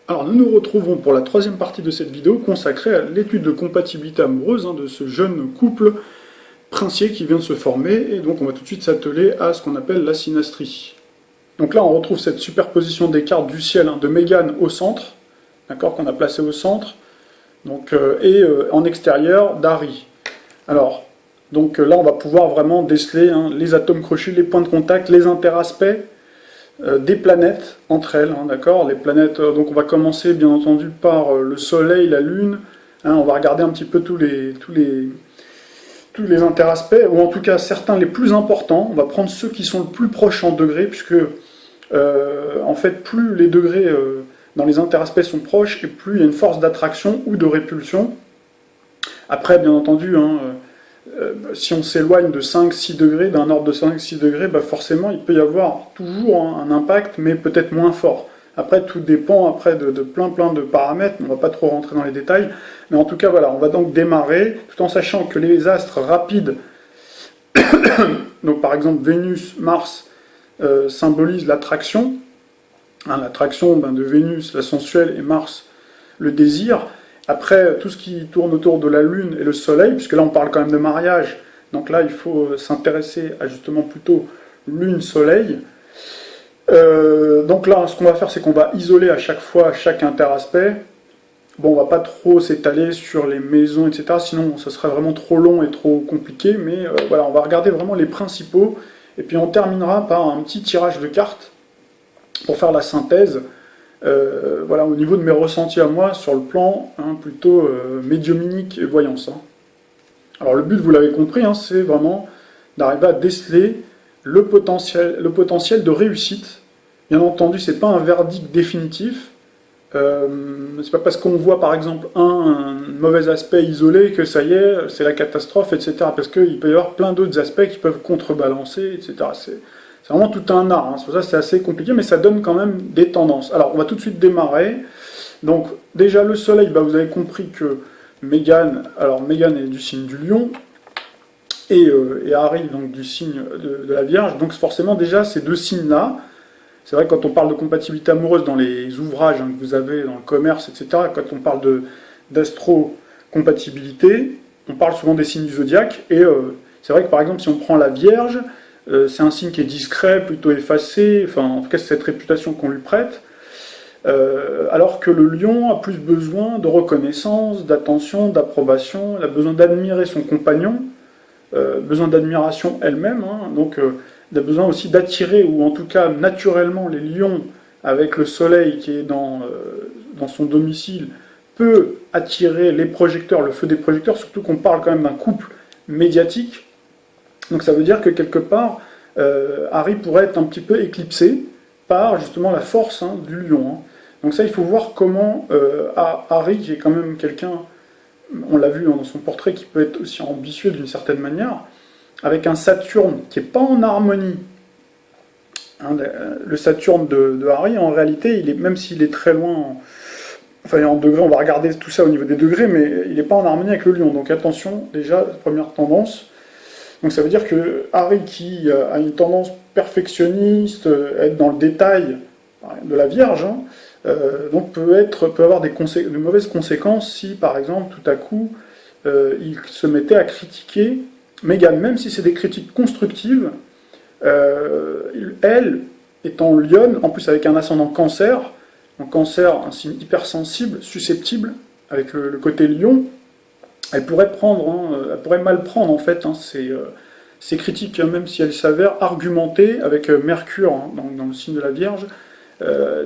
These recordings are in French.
Alors nous nous retrouvons pour la troisième partie de cette vidéo consacrée à l'étude de compatibilité amoureuse de ce jeune couple princier qui vient de se former, et donc on va tout de suite s'atteler à ce qu'on appelle la synastrie. Donc là on retrouve cette superposition des cartes du ciel de Mégane au centre, d'accord, qu'on a placé au centre, donc, en extérieur d'Harry. Alors, donc là on va pouvoir vraiment déceler les atomes crochus, les points de contact, les interaspects, des planètes entre elles, d'accord. Les planètes, donc on va commencer bien entendu par le Soleil, la Lune, on va regarder un petit peu tous les interaspects, ou en tout cas certains les plus importants. On va prendre ceux qui sont le plus proches en degrés, puisque en fait plus les degrés dans les interaspects sont proches, et plus il y a une force d'attraction ou de répulsion. Après, bien entendu, si on s'éloigne de 5-6 degrés, d'un ordre de 5-6 degrés, forcément il peut y avoir toujours un impact, mais peut-être moins fort. Après, tout dépend de plein de paramètres, on ne va pas trop rentrer dans les détails, mais en tout cas, voilà, on va donc démarrer, tout en sachant que les astres rapides, donc par exemple Vénus, Mars, symbolisent l'attraction, l'attraction de Vénus, la sensuelle, et Mars, le désir. Après, tout ce qui tourne autour de la Lune et le Soleil, puisque là on parle quand même de mariage, donc là il faut s'intéresser à justement plutôt Lune-Soleil. Donc là, ce qu'on va faire, c'est qu'on va isoler à chaque fois chaque interaspect. Bon, on va pas trop s'étaler sur les maisons, etc., sinon ça serait vraiment trop long et trop compliqué, mais voilà, on va regarder vraiment les principaux, et puis on terminera par un petit tirage de cartes pour faire la synthèse. Voilà, au niveau de mes ressentis à moi sur le plan plutôt médiumnique et voyance. Alors le but, vous l'avez compris, c'est vraiment d'arriver à déceler le potentiel de réussite. Bien entendu, c'est pas un verdict définitif. C'est pas parce qu'on voit par exemple un mauvais aspect isolé que ça y est, c'est la catastrophe, etc. Parce qu'il peut y avoir plein d'autres aspects qui peuvent contrebalancer, etc. C'est vraiment tout un art, c'est pour ça que c'est assez compliqué, mais ça donne quand même des tendances. Alors, on va tout de suite démarrer. Donc, déjà, le Soleil, vous avez compris que Mégane est du signe du Lion, et Harry, donc du signe de la Vierge. Donc, forcément, déjà, ces deux signes-là, c'est vrai que quand on parle de compatibilité amoureuse dans les ouvrages que vous avez dans le commerce, etc., quand on parle d'astro-compatibilité, on parle souvent des signes du zodiaque, et c'est vrai que, par exemple, si on prend la Vierge, c'est un signe qui est discret, plutôt effacé, enfin en tout cas c'est cette réputation qu'on lui prête, alors que le lion a plus besoin de reconnaissance, d'attention, d'approbation, il a besoin d'admirer son compagnon, besoin d'admiration elle-même, donc il a besoin aussi d'attirer, ou en tout cas naturellement les lions, avec le soleil qui est dans son domicile, peut attirer les projecteurs, le feu des projecteurs, surtout qu'on parle quand même d'un couple médiatique. Donc ça veut dire que quelque part, Harry pourrait être un petit peu éclipsé par justement la force du lion. Donc ça, il faut voir comment Harry, qui est quand même quelqu'un, on l'a vu dans son portrait, qui peut être aussi ambitieux d'une certaine manière, avec un Saturne qui n'est pas en harmonie. Le Saturne de Harry, en réalité, même s'il est très loin, en degrés, on va regarder tout ça au niveau des degrés, mais il n'est pas en harmonie avec le lion. Donc attention, déjà, première tendance. Donc ça veut dire que Harry, qui a une tendance perfectionniste, être dans le détail de la Vierge, donc peut avoir de mauvaises conséquences si, par exemple, tout à coup, il se mettait à critiquer Mégane, même si c'est des critiques constructives. Elle, étant lionne, en plus avec un ascendant cancer, donc cancer, un signe hypersensible, susceptible, avec le côté lion, elle pourrait mal prendre en fait ces critiques, même si elles s'avèrent argumentées avec Mercure dans le signe de la Vierge.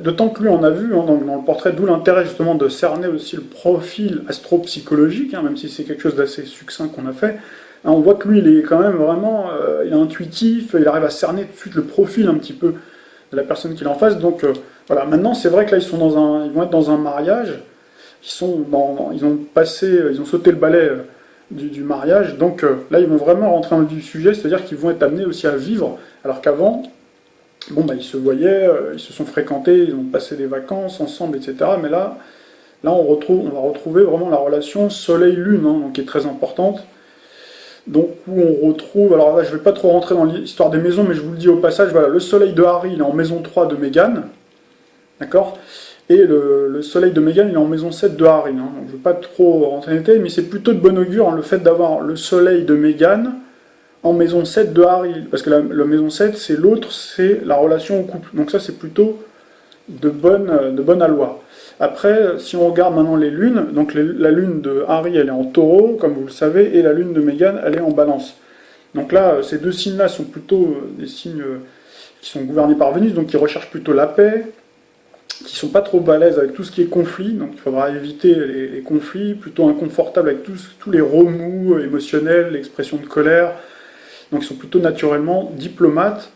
D'autant que lui en a vu dans le portrait, d'où l'intérêt justement de cerner aussi le profil astropsychologique, même si c'est quelque chose d'assez succinct qu'on a fait. On voit que lui, il est quand même vraiment il est intuitif, il arrive à cerner tout de suite le profil un petit peu de la personne qu'il est en face. Donc voilà, maintenant c'est vrai que là ils vont être dans un mariage. Ils ont sauté le balai du mariage, donc là ils vont vraiment rentrer dans le vif du sujet, c'est-à-dire qu'ils vont être amenés aussi à vivre, alors qu'avant, ils se voyaient, ils se sont fréquentés, ils ont passé des vacances ensemble, etc. Mais là on va retrouver vraiment la relation Soleil-Lune, donc qui est très importante. Donc où on retrouve, alors là je ne vais pas trop rentrer dans l'histoire des maisons, mais je vous le dis au passage, voilà, le Soleil de Harry, il est en maison 3 de Mégane, d'accord. Et le soleil de Mégane, il est en maison 7 de Harry. Hein. Donc, je ne veux pas trop rentrer dans les détails, mais c'est plutôt de bon augure le fait d'avoir le soleil de Mégane en maison 7 de Harry. Parce que la maison 7, c'est l'autre, c'est la relation au couple. Donc ça, c'est plutôt de bonne aloi. Après, si on regarde maintenant les lunes, donc la lune de Harry, elle est en taureau, comme vous le savez, et la lune de Mégane, elle est en balance. Donc là, ces deux signes-là sont plutôt des signes qui sont gouvernés par Vénus, donc qui recherchent plutôt la paix, qui sont pas trop balèzes avec tout ce qui est conflit, donc il faudra éviter les conflits, plutôt inconfortables avec tous les remous émotionnels, l'expression de colère, donc ils sont plutôt naturellement diplomates.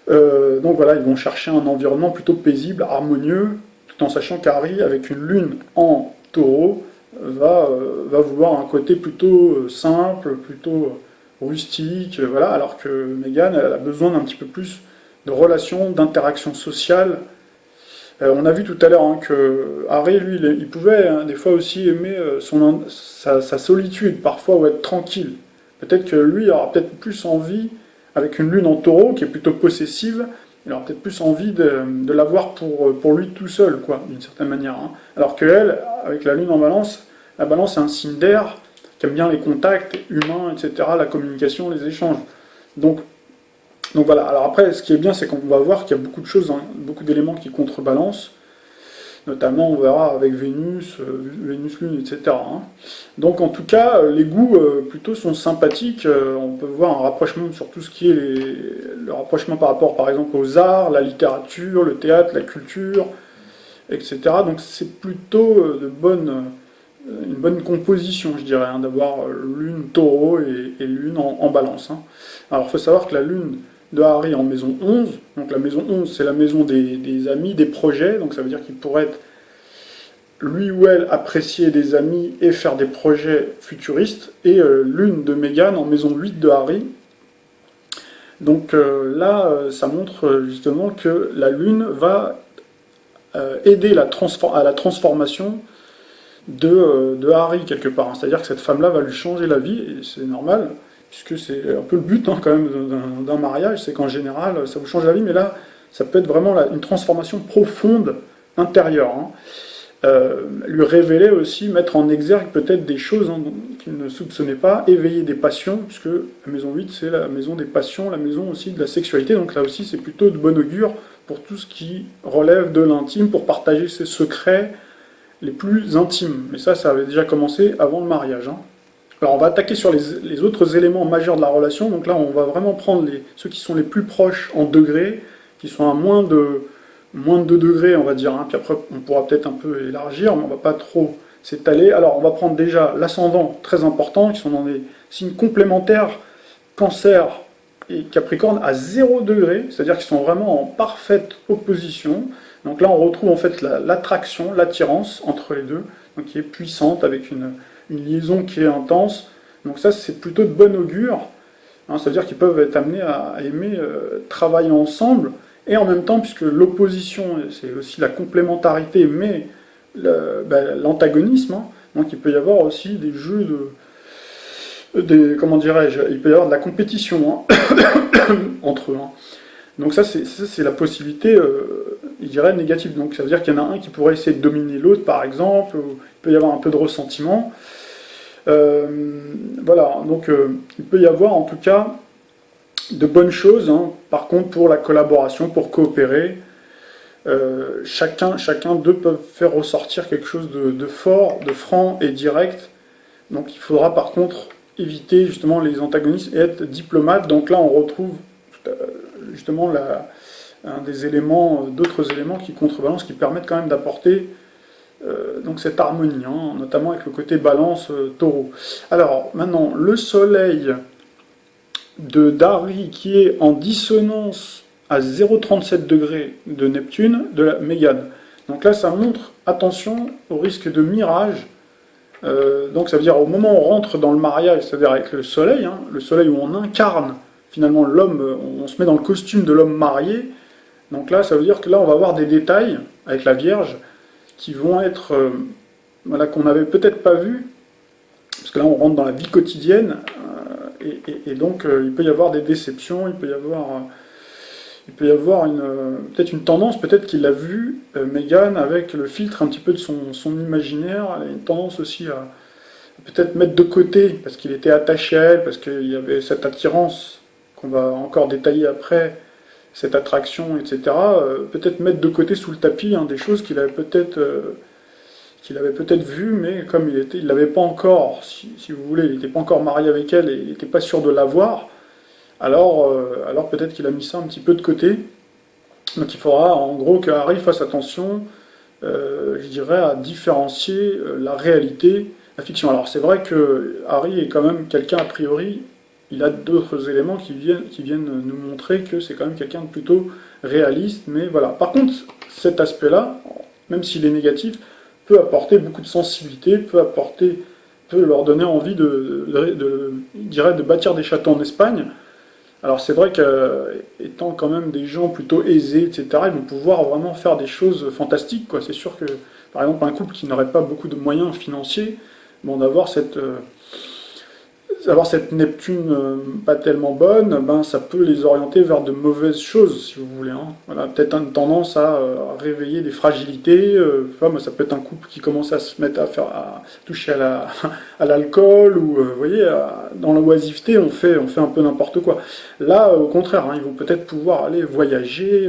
Donc voilà, ils vont chercher un environnement plutôt paisible, harmonieux, tout en sachant qu'Harry, avec une lune en taureau, va vouloir un côté plutôt simple, plutôt rustique, voilà, alors que Mégane, elle a besoin d'un petit peu plus de relations, d'interaction sociale. On a vu tout à l'heure hein, que Harry, lui, il pouvait hein, des fois aussi aimer sa solitude, parfois, ou être tranquille. Peut-être que lui aura peut-être plus envie, avec une lune en taureau, qui est plutôt possessive, il aura peut-être plus envie de l'avoir pour lui tout seul, quoi, d'une certaine manière. Hein. Alors qu'elle, avec la lune en balance, la balance est un signe d'air, qui aime bien les contacts humains, etc., la communication, les échanges. Donc voilà, alors après, ce qui est bien, c'est qu'on va voir qu'il y a beaucoup de choses, hein, beaucoup d'éléments qui contrebalancent, notamment on verra avec Vénus, Vénus-Lune, etc. Hein. Donc en tout cas, les goûts plutôt sont sympathiques, on peut voir un rapprochement sur tout ce qui est le rapprochement par rapport par exemple aux arts, la littérature, le théâtre, la culture, etc. Donc c'est plutôt une bonne composition, je dirais, hein, d'avoir lune taureau et lune en balance. Hein. Alors il faut savoir que la lune de Harry en maison 11, donc la maison 11 c'est la maison des amis, des projets, donc ça veut dire qu'il pourrait être, lui ou elle, apprécier des amis et faire des projets futuristes, et lune de Mégane en maison 8 de Harry. Donc là, ça montre justement que la lune va aider à la transformation de Harry quelque part. Hein. C'est-à-dire que cette femme-là va lui changer la vie, et c'est normal, puisque c'est un peu le but hein, quand même d'un mariage, c'est qu'en général ça vous change la vie, mais là ça peut être vraiment une transformation profonde intérieure. Hein. Lui révéler aussi, mettre en exergue peut-être des choses hein, qu'il ne soupçonnait pas, éveiller des passions, puisque la maison 8 c'est la maison des passions, la maison aussi de la sexualité, donc là aussi c'est plutôt de bon augure pour tout ce qui relève de l'intime, pour partager ses secrets les plus intimes. Mais ça avait déjà commencé avant le mariage. Hein. Alors on va attaquer sur les autres éléments majeurs de la relation, donc là on va vraiment prendre ceux qui sont les plus proches en degrés, qui sont à moins de 2 degrés on va dire, hein. Puis après on pourra peut-être un peu élargir, mais on va pas trop s'étaler. Alors on va prendre déjà l'ascendant, très important, qui sont dans des signes complémentaires, Cancer et Capricorne à 0 degré, c'est-à-dire qu'ils sont vraiment en parfaite opposition. Donc là on retrouve en fait l'attraction, l'attirance entre les deux, donc qui est puissante avec une liaison qui est intense. Donc ça c'est plutôt de bon augure, hein, c'est-à-dire qu'ils peuvent être amenés à aimer travailler ensemble, et en même temps, puisque l'opposition c'est aussi la complémentarité, mais l'antagonisme, hein, donc il peut y avoir aussi des jeux comment dirais-je, il peut y avoir de la compétition hein, entre eux. Hein. Donc ça c'est la possibilité, je dirais, négative. Donc ça veut dire qu'il y en a un qui pourrait essayer de dominer l'autre, par exemple, ou il peut y avoir un peu de ressentiment. Voilà, donc il peut y avoir en tout cas de bonnes choses, hein. Par contre pour la collaboration, pour coopérer, chacun d'eux peut faire ressortir quelque chose de fort, de franc et direct, donc il faudra par contre éviter justement les antagonismes et être diplomate. Donc là on retrouve justement des éléments, d'autres éléments qui contrebalancent, qui permettent quand même d'apporter donc cette harmonie, hein, notamment avec le côté balance taureau. Alors maintenant, le soleil d'Harry qui est en dissonance à 0,37 degrés de Neptune, de la Mégane. Donc là, ça montre, attention au risque de mirage. Donc ça veut dire au moment où on rentre dans le mariage, c'est-à-dire avec le soleil où on incarne finalement l'homme, on se met dans le costume de l'homme marié. Donc là, ça veut dire que là, on va avoir des détails avec la Vierge qui vont être, voilà, qu'on n'avait peut-être pas vu, parce que là, on rentre dans la vie quotidienne, et donc il peut y avoir des déceptions, il peut y avoir il peut y avoir peut-être une tendance, peut-être qu'il a vu Meghan avec le filtre un petit peu de son imaginaire, elle a une tendance aussi à peut-être mettre de côté, parce qu'il était attaché à elle, parce qu'il y avait cette attirance qu'on va encore détailler après, cette attraction, etc. Peut-être mettre de côté sous le tapis des choses qu'il avait peut-être vues, mais comme il l'avait pas encore, si vous voulez, il n'était pas encore marié avec elle et il n'était pas sûr de l'avoir, alors peut-être qu'il a mis ça un petit peu de côté. Donc il faudra en gros que Harry fasse attention, je dirais, à différencier la réalité, la fiction. Alors c'est vrai que Harry est quand même quelqu'un, a priori, il a d'autres éléments qui viennent nous montrer que c'est quand même quelqu'un de plutôt réaliste, mais voilà. Par contre, cet aspect-là, même s'il est négatif, peut apporter beaucoup de sensibilité, peut leur donner envie je dirais, de bâtir des châteaux en Espagne. Alors c'est vrai qu'étant quand même des gens plutôt aisés, etc., ils vont pouvoir vraiment faire des choses fantastiques, quoi. C'est sûr que, par exemple, un couple qui n'aurait pas beaucoup de moyens financiers, bon, d'avoir cette Neptune pas tellement bonne, ben, ça peut les orienter vers de mauvaises choses, si vous voulez. Voilà, peut-être une tendance à réveiller des fragilités. Moi, ça peut être un couple qui commence à se mettre à toucher à l'alcool, ou vous voyez, dans l'oisiveté, on fait un peu n'importe quoi. Là, au contraire, ils vont peut-être pouvoir aller voyager,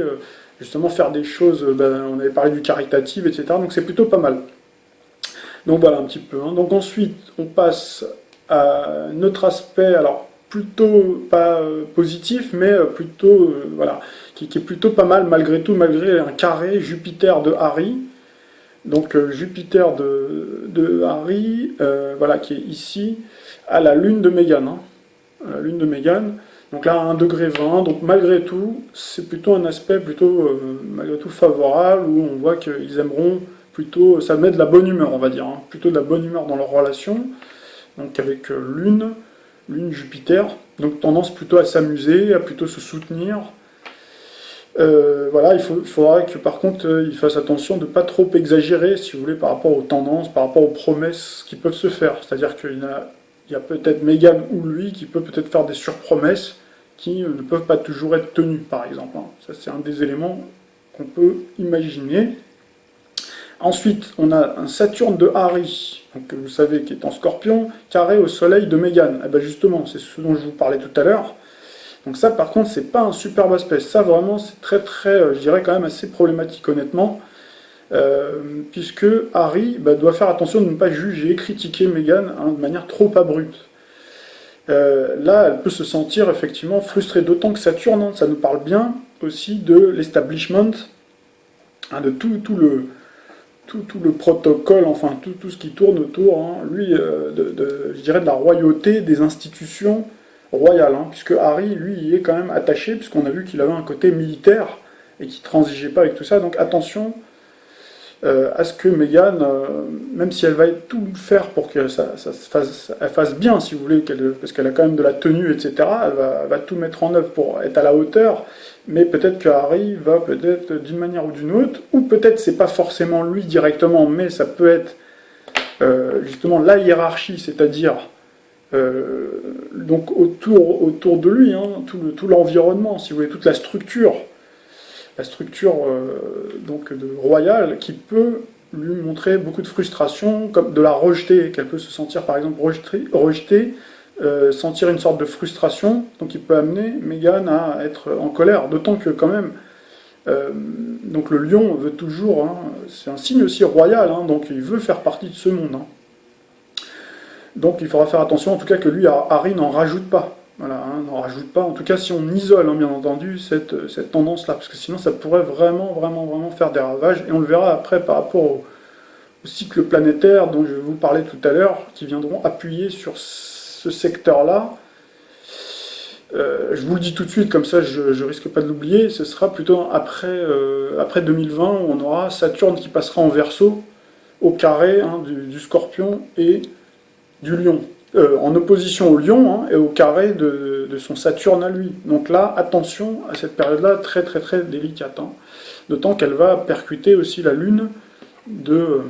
justement faire des choses, on avait parlé du caritatif, etc. Donc c'est plutôt pas mal. Donc voilà un petit peu. Donc ensuite, on passe un autre aspect, alors plutôt pas positif, mais plutôt, voilà, qui est plutôt pas mal malgré tout, malgré un carré Jupiter de Harry. Donc Jupiter de Harry, voilà, qui est ici, à la lune de Meghan. La lune de Meghan. Donc là, à 1,20 degré, donc malgré tout, c'est plutôt un aspect plutôt, malgré tout favorable, où on voit qu'ils aimeront plutôt, ça met de la bonne humeur, on va dire, plutôt de la bonne humeur dans leur relation. Donc avec Lune Jupiter, donc tendance plutôt à s'amuser, à plutôt se soutenir. Voilà, il faudra que par contre il fasse attention de ne pas trop exagérer, si vous voulez, par rapport aux tendances, par rapport aux promesses qui peuvent se faire. C'est-à-dire qu'il y a peut-être Meghan ou lui qui peut peut-être faire des surpromesses qui ne peuvent pas toujours être tenues, par exemple. Ça, c'est un des éléments qu'on peut imaginer. Ensuite, on a un Saturne de Harry, donc, vous savez, qui est en Scorpion, carré au Soleil de Meghan. Et bien justement, c'est ce dont je vous parlais tout à l'heure. Donc ça, par contre, c'est pas un superbe aspect. Ça, vraiment, c'est très, très, je dirais quand même assez problématique, honnêtement, puisque Harry doit faire attention de ne pas juger, critiquer Meghan de manière trop abrupte. Là, elle peut se sentir effectivement frustrée, d'autant que Saturne, ça nous parle bien aussi de l'establishment, de tout le protocole, enfin tout ce qui tourne autour, je dirais de la royauté, des institutions royales, puisque Harry, lui, y est quand même attaché, puisqu'on a vu qu'il avait un côté militaire, et qu'il ne transigeait pas avec tout ça, donc attention à ce que Meghan, même si elle va tout faire pour que elle fasse bien, si vous voulez, parce qu'elle a quand même de la tenue, etc., elle va tout mettre en œuvre pour être à la hauteur, mais peut-être que Harry va peut-être d'une manière ou d'une autre, ou peut-être c'est pas forcément lui directement, mais ça peut être justement la hiérarchie, c'est-à-dire donc autour de lui, tout l'environnement, si vous voulez, toute la structure donc royale, qui peut lui montrer beaucoup de frustration, comme de la rejeter, qu'elle peut se sentir par exemple rejetée, sentir une sorte de frustration, donc il peut amener Meghan à être en colère, d'autant que quand même, donc le lion veut toujours, c'est un signe aussi royal, donc il veut faire partie de ce monde. Donc il faudra faire attention en tout cas que lui, Harry, n'en rajoute pas. Voilà, n'en rajoute pas, en tout cas si on isole bien entendu cette tendance-là, parce que sinon ça pourrait vraiment, vraiment, vraiment faire des ravages, et on le verra après par rapport au cycle planétaire dont je vais vous parler tout à l'heure, qui viendront appuyer sur ce secteur-là. Je vous le dis tout de suite, comme ça je risque pas de l'oublier, ce sera plutôt après 2020, où on aura Saturne qui passera en Verseau, au carré du Scorpion et du Lion. En opposition au Lion et au carré de son Saturne à lui. Donc là, attention à cette période-là, très très très délicate. D'autant qu'elle va percuter aussi la Lune de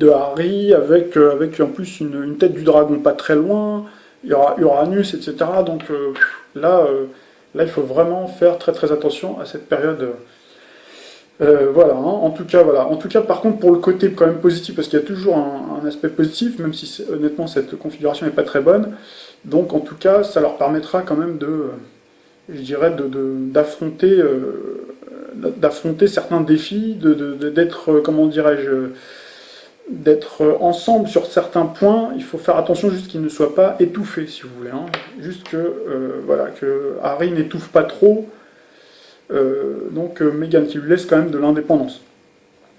Harry, avec en plus une tête du dragon pas très loin, il y aura Uranus, etc. Donc là, Là, il faut vraiment faire très très attention à cette période. Voilà, hein. En tout cas, voilà. En tout cas, par contre, pour le côté quand même positif, parce qu'il y a toujours un aspect positif, même si honnêtement cette configuration n'est pas très bonne. Donc, en tout cas, ça leur permettra quand même je dirais, d'affronter certains défis, d'être, comment dirais-je, d'être ensemble sur certains points. Il faut faire attention juste qu'il ne soit pas étouffé, si vous voulez, hein. Juste voilà, que Harry n'étouffe pas trop. Donc Meghan qui lui laisse quand même de l'indépendance.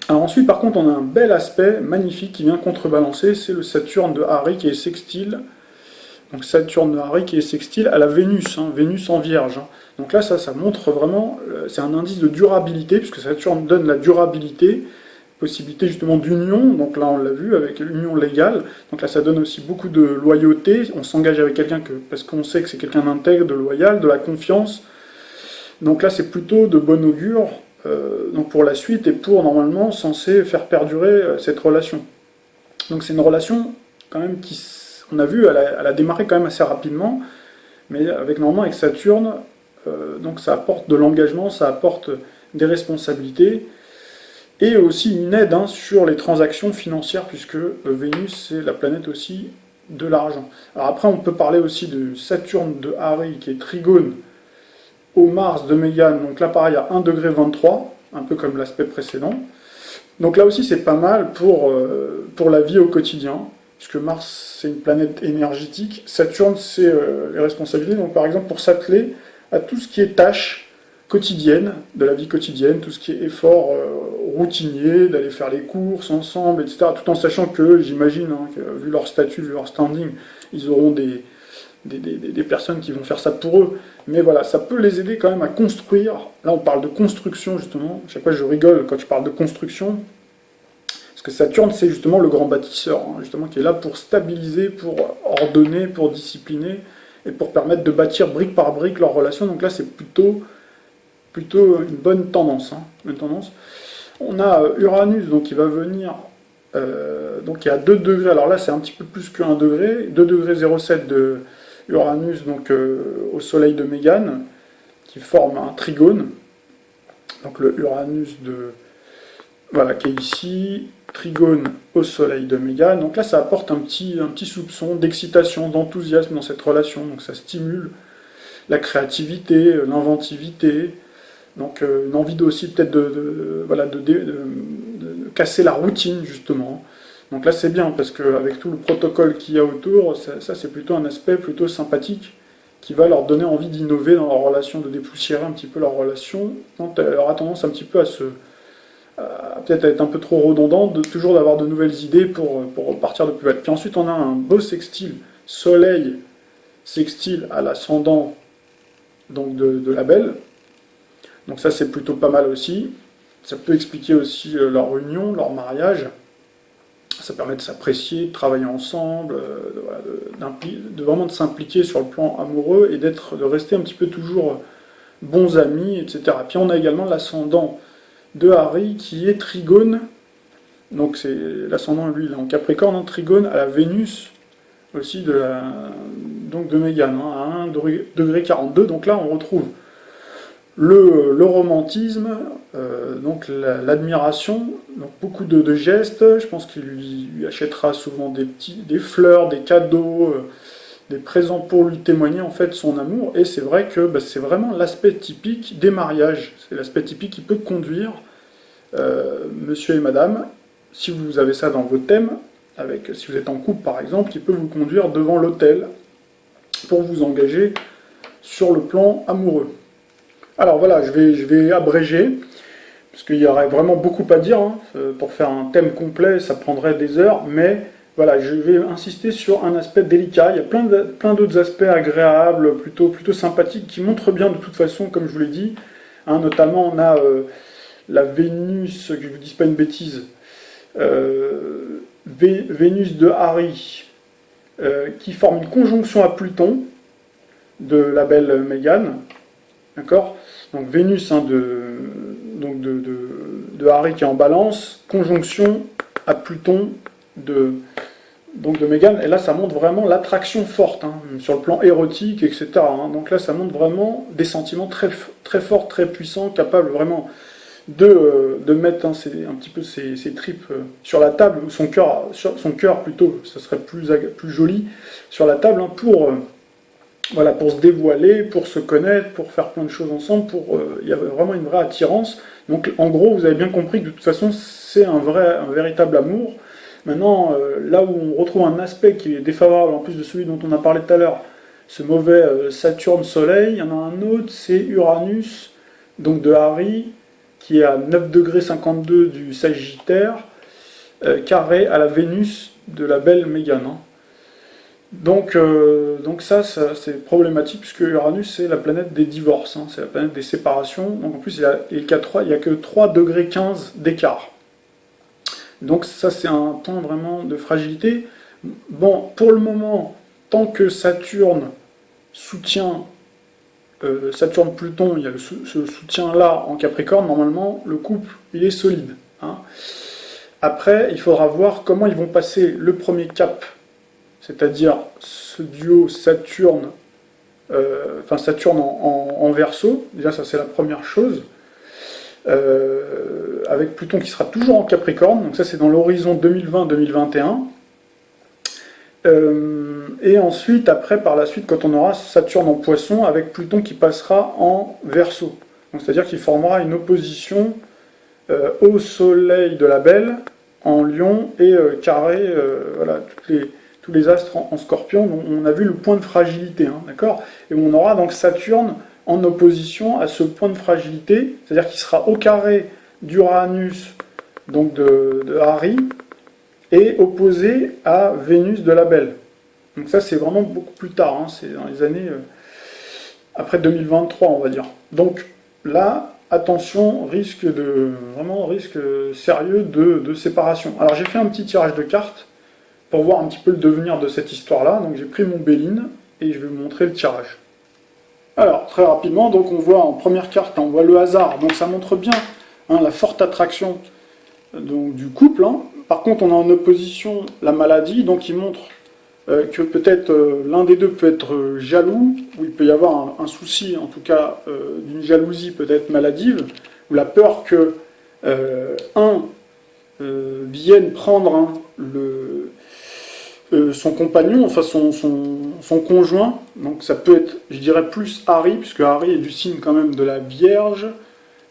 Alors ensuite, par contre, on a un bel aspect magnifique qui vient contrebalancer, c'est le Saturne de Harry qui est sextile. Donc Saturne de Harry qui est sextile à la Vénus, hein, Vénus en Vierge, hein. Donc là, ça montre vraiment, c'est un indice de durabilité, puisque Saturne donne la durabilité, possibilité justement d'union, donc là on l'a vu avec l'union légale, donc là ça donne aussi beaucoup de loyauté, on s'engage avec quelqu'un parce qu'on sait que c'est quelqu'un d'intègre, de loyal, de la confiance. Donc là, c'est plutôt de bon augure donc pour la suite et pour, normalement, censé faire perdurer cette relation. Donc c'est une relation, quand même, on a vu, elle a démarré quand même assez rapidement, mais normalement, avec Saturne, donc ça apporte de l'engagement, ça apporte des responsabilités, et aussi une aide, hein, sur les transactions financières, puisque Vénus, c'est la planète aussi de l'argent. Alors après, on peut parler aussi de Saturne de Harry, qui est trigone au Mars de Meghan, donc là pareil à 1,23°, un peu comme l'aspect précédent. Donc là aussi c'est pas mal pour la vie au quotidien, puisque Mars c'est une planète énergétique, Saturne c'est les responsabilités, donc par exemple pour s'atteler à tout ce qui est tâches quotidiennes, de la vie quotidienne, tout ce qui est effort routinier, d'aller faire les courses ensemble, etc., tout en sachant que, j'imagine, hein, que, vu leur statut, vu leur standing, ils auront des personnes qui vont faire ça pour eux, mais voilà, ça peut les aider quand même à construire. Là on parle de construction justement, chaque fois je rigole quand je parle de construction, parce que Saturne c'est justement le grand bâtisseur, hein, justement, qui est là pour stabiliser, pour ordonner, pour discipliner, et pour permettre de bâtir brique par brique leur relation. Donc là c'est plutôt une bonne tendance, hein, une tendance. On a Uranus donc qui va venir, donc il y a 2 degrés, alors là c'est un petit peu plus que 1 degré, 2,07 de Uranus donc au soleil de Meghan, qui forme un trigone, donc le Uranus voilà, qui est ici, trigone au soleil de Meghan. Donc là ça apporte un petit soupçon d'excitation, d'enthousiasme dans cette relation, donc ça stimule la créativité, l'inventivité, donc une envie aussi peut-être de casser la routine justement. Donc là c'est bien, parce qu'avec tout le protocole qu'il y a autour, ça c'est plutôt un aspect plutôt sympathique, qui va leur donner envie d'innover dans leur relation, de dépoussiérer un petit peu leur relation, quand elle aura tendance un petit peu peut-être à être un peu trop redondante, toujours d'avoir de nouvelles idées pour partir de plus belle. Puis ensuite on a un beau sextile, soleil sextile à l'ascendant donc de la Belle, donc ça c'est plutôt pas mal aussi. Ça peut expliquer aussi leur union, leur mariage. Ça permet de s'apprécier, de travailler ensemble, de vraiment de s'impliquer sur le plan amoureux et de rester un petit peu toujours bons amis, etc. Puis on a également l'ascendant de Harry qui est trigone, donc c'est l'ascendant lui là en Capricorne, en trigone à la Vénus aussi donc de Meghan, hein, à 1,42°. Donc là on retrouve le romantisme, donc l'admiration, donc beaucoup de gestes. Je pense qu'il lui achètera souvent des fleurs, des cadeaux, des présents pour lui témoigner en fait son amour. Et c'est vrai que c'est vraiment l'aspect typique des mariages. C'est l'aspect typique qui peut conduire monsieur et madame, si vous avez ça dans vos thèmes, si vous êtes en couple par exemple, qui peut vous conduire devant l'autel pour vous engager sur le plan amoureux. Alors voilà, je vais abréger, parce qu'il y aurait vraiment beaucoup à dire, hein. Pour faire un thème complet, ça prendrait des heures, mais voilà, je vais insister sur un aspect délicat. Il y a plein d'autres aspects agréables, plutôt sympathiques, qui montrent bien de toute façon, comme je vous l'ai dit, hein, notamment on a la Vénus, que je ne vous dise pas une bêtise, Vénus de Harry, qui forme une conjonction à Pluton, de la belle Meghan, d'accord ? Donc Vénus, hein, de Harry qui est en balance, conjonction à Pluton de donc de Meghan, et là ça montre vraiment l'attraction forte, hein, sur le plan érotique, etc. Hein. Donc là ça montre vraiment des sentiments très, très forts, très puissants, capables vraiment de mettre un petit peu ses tripes sur la table, ou son cœur plutôt, ça serait plus joli, sur la table, hein, voilà, pour se dévoiler, pour se connaître, pour faire plein de choses ensemble, il y a vraiment une vraie attirance. Donc en gros, vous avez bien compris que de toute façon, c'est un véritable amour. Maintenant, là où on retrouve un aspect qui est défavorable, en plus de celui dont on a parlé tout à l'heure, ce mauvais Saturne-Soleil, il y en a un autre, c'est Uranus, donc de Harry, qui est à 9,52 degrés du Sagittaire, carré à la Vénus de la belle Meghan. Hein. Donc ça c'est problématique, puisque Uranus, c'est la planète des divorces, hein, c'est la planète des séparations. Donc en plus, il n'y a que 3,15 degrés d'écart. Donc ça, c'est un point vraiment de fragilité. Bon, pour le moment, tant que Saturne soutient Saturne-Pluton, il y a ce soutien-là en Capricorne, normalement, le couple, il est solide. Hein. Après, il faudra voir comment ils vont passer le premier cap, c'est-à-dire ce duo Saturne, Saturne en Verseau. Déjà, ça c'est la première chose. Avec Pluton qui sera toujours en Capricorne, donc ça c'est dans l'horizon 2020-2021. Et ensuite, après, par la suite, quand on aura Saturne en Poisson, avec Pluton qui passera en Verseau. C'est-à-dire qu'il formera une opposition au Soleil de la Belle en Lion et carré, voilà, tous les astres en Scorpion. Donc, on a vu le point de fragilité, hein, d'accord. Et on aura donc Saturne en opposition à ce point de fragilité, c'est-à-dire qu'il sera au carré d'Uranus, donc de Harry, et opposé à Vénus de la Belle. Donc ça c'est vraiment beaucoup plus tard, hein, c'est dans les années après 2023 on va dire. Donc là, attention, risque sérieux de séparation. Alors j'ai fait un petit tirage de cartes pour voir un petit peu le devenir de cette histoire-là, donc j'ai pris mon Béline et je vais vous montrer le tirage. Alors très rapidement, donc on voit en première carte, on voit le hasard, donc ça montre bien hein, la forte attraction donc, du couple. Hein. Par contre, on a en opposition la maladie, donc il montre que peut-être l'un des deux peut être jaloux, ou il peut y avoir un souci, en tout cas d'une jalousie peut-être maladive, ou la peur que vienne prendre hein, son compagnon, enfin son conjoint. Donc ça peut être, je dirais, plus Harry, puisque Harry est du signe quand même de la Vierge,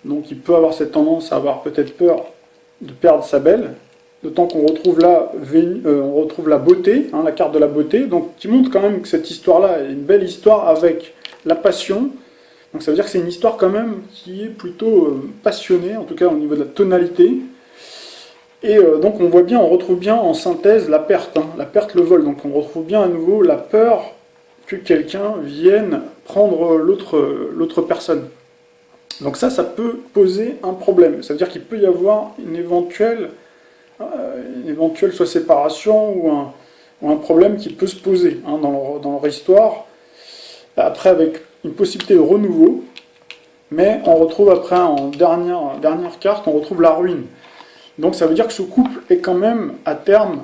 donc il peut avoir cette tendance à avoir peut-être peur de perdre sa belle. D'autant qu'on retrouve là, on retrouve la beauté, hein, la carte de la beauté, donc qui montre quand même que cette histoire-là est une belle histoire avec la passion. Donc ça veut dire que c'est une histoire quand même qui est plutôt passionnée, en tout cas au niveau de la tonalité. Et donc on voit bien, on retrouve bien en synthèse la perte, hein, la perte, le vol. Donc on retrouve bien à nouveau la peur que quelqu'un vienne prendre l'autre personne. Donc ça peut poser un problème. Ça veut dire qu'il peut y avoir une éventuelle soit séparation ou un problème qui peut se poser hein, dans leur histoire. Après, avec une possibilité de renouveau, mais on retrouve après, en dernière carte, on retrouve la ruine. Donc ça veut dire que ce couple est quand même, à terme,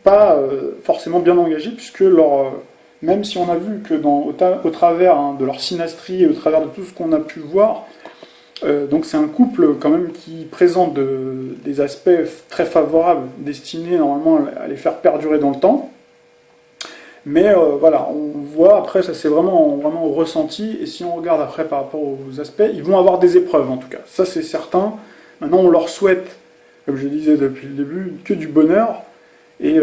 pas forcément bien engagé, puisque même si on a vu que au travers hein, de leur synastrie et au travers de tout ce qu'on a pu voir, donc c'est un couple quand même qui présente des aspects très favorables, destinés normalement à les faire perdurer dans le temps. Mais voilà, on voit après, ça c'est vraiment au ressenti, et si on regarde après par rapport aux aspects, ils vont avoir des épreuves en tout cas, ça c'est certain. Maintenant on leur souhaite, comme je disais depuis le début, que du bonheur, et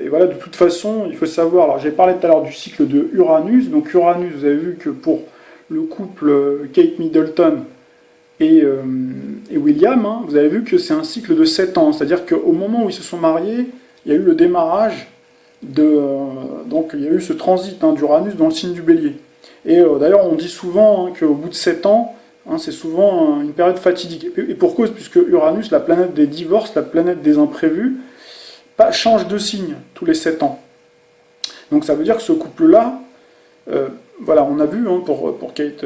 voilà, de toute façon, il faut savoir, alors j'ai parlé tout à l'heure du cycle de Uranus, donc Uranus, vous avez vu que pour le couple Kate Middleton et William, hein, vous avez vu que c'est un cycle de 7 ans, c'est-à-dire qu'au moment où ils se sont mariés, il y a eu le démarrage donc il y a eu ce transit hein, d'Uranus dans le signe du Bélier. Et d'ailleurs on dit souvent hein, qu'au bout de 7 ans, hein, c'est souvent une période fatidique. Et pour cause, puisque Uranus, la planète des divorces, la planète des imprévus, change de signe tous les 7 ans. Donc ça veut dire que ce couple-là, voilà, on a vu hein, pour Kate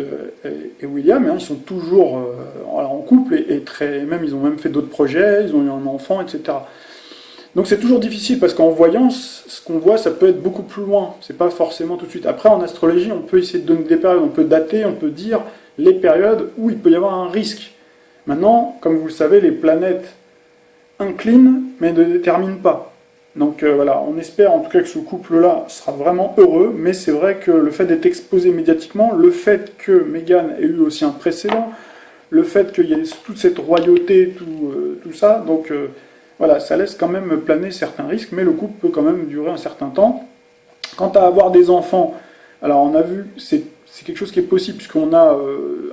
et William, hein, ils sont toujours en couple, et même ils ont même fait d'autres projets, ils ont eu un enfant, etc. Donc c'est toujours difficile parce qu'en voyance, ce qu'on voit, ça peut être beaucoup plus loin. C'est pas forcément tout de suite. Après, en astrologie, on peut essayer de donner des périodes, on peut dater, on peut dire les périodes où il peut y avoir un risque. Maintenant, comme vous le savez, les planètes inclinent, mais ne déterminent pas. Donc voilà, on espère en tout cas que ce couple-là sera vraiment heureux, mais c'est vrai que le fait d'être exposé médiatiquement, le fait que Meghan ait eu aussi un précédent, le fait qu'il y ait toute cette royauté, tout ça, donc voilà, ça laisse quand même planer certains risques, mais le couple peut quand même durer un certain temps. Quant à avoir des enfants, alors on a vu, c'est quelque chose qui est possible, puisqu'on a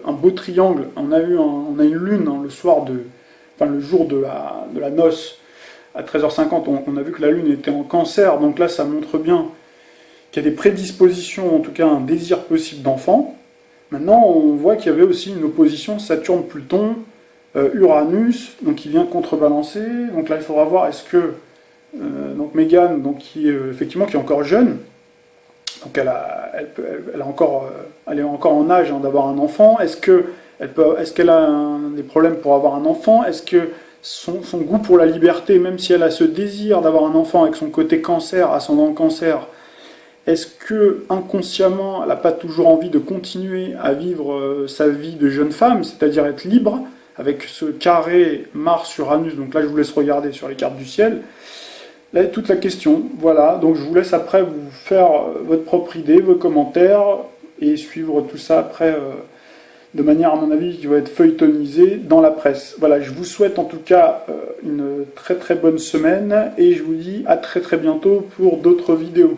un beau triangle, on a une lune hein, le jour de la noce, à 13h50, on a vu que la lune était en cancer, donc là ça montre bien qu'il y a des prédispositions, en tout cas un désir possible d'enfant. Maintenant, on voit qu'il y avait aussi une opposition Saturne-Pluton, Uranus, donc qui vient contrebalancer. Donc là, il faudra voir est-ce que donc Meghan, donc effectivement qui est encore jeune, donc elle est encore en âge hein, d'avoir un enfant. Est-ce qu'elle a des problèmes pour avoir un enfant? Est-ce que son goût pour la liberté, même si elle a ce désir d'avoir un enfant avec son côté cancer, ascendant cancer, est-ce que inconsciemment, elle n'a pas toujours envie de continuer à vivre sa vie de jeune femme, c'est-à-dire être libre, avec ce carré Mars-Uranus, donc là je vous laisse regarder sur les cartes du ciel. Là est toute la question, voilà, donc je vous laisse après vous faire votre propre idée, vos commentaires, et suivre tout ça après de manière à mon avis qui va être feuilletonisée dans la presse. Voilà, je vous souhaite en tout cas une très très bonne semaine, et je vous dis à très très bientôt pour d'autres vidéos.